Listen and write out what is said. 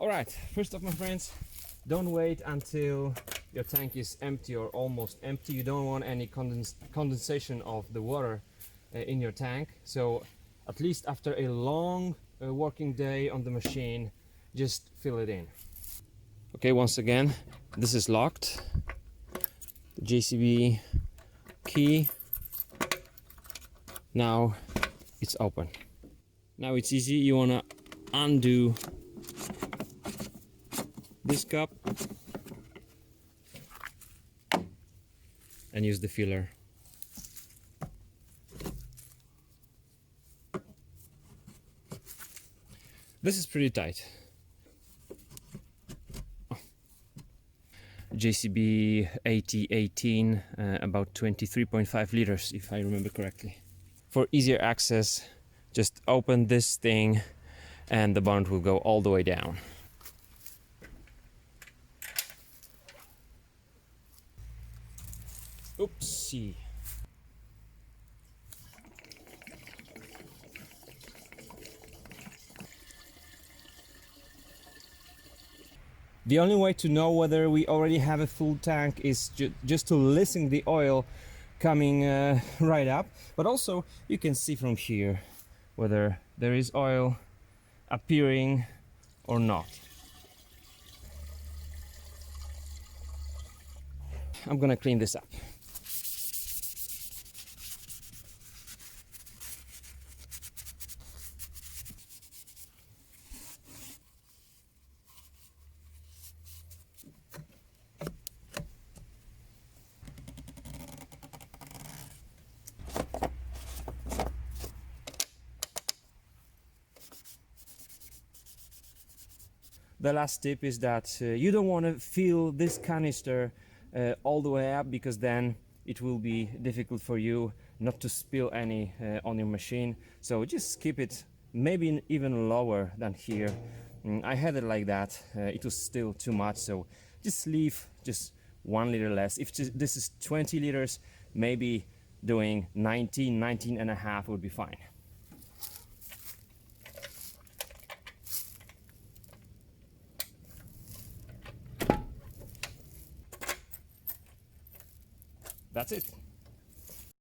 Alright, first off, my friends, don't wait until your tank is empty or almost empty. You don't want any condensation of the water in your tank. So at least after a long working day on the machine, just fill it in. Okay, once again, this is locked. The JCB key. Now it's open. Now it's easy. You want to undo this cup and use the filler. This is pretty tight. JCB 8018, about 23.5 liters if I remember correctly. For easier access, just open this thing and the bond will go all the way down. Oopsie. The only way to know whether we already have a full tank is just to listen the oil coming right up, but also you can see from here whether there is oil appearing or not. I'm gonna clean this up. The last tip is that you don't want to fill this canister all the way up, because then it will be difficult for you not to spill any on your machine. So just keep it maybe even lower than here. I had it like that. It was still too much, so just leave just 1 liter less. If this is 20 liters, maybe doing 19 and a half would be fine. That's it.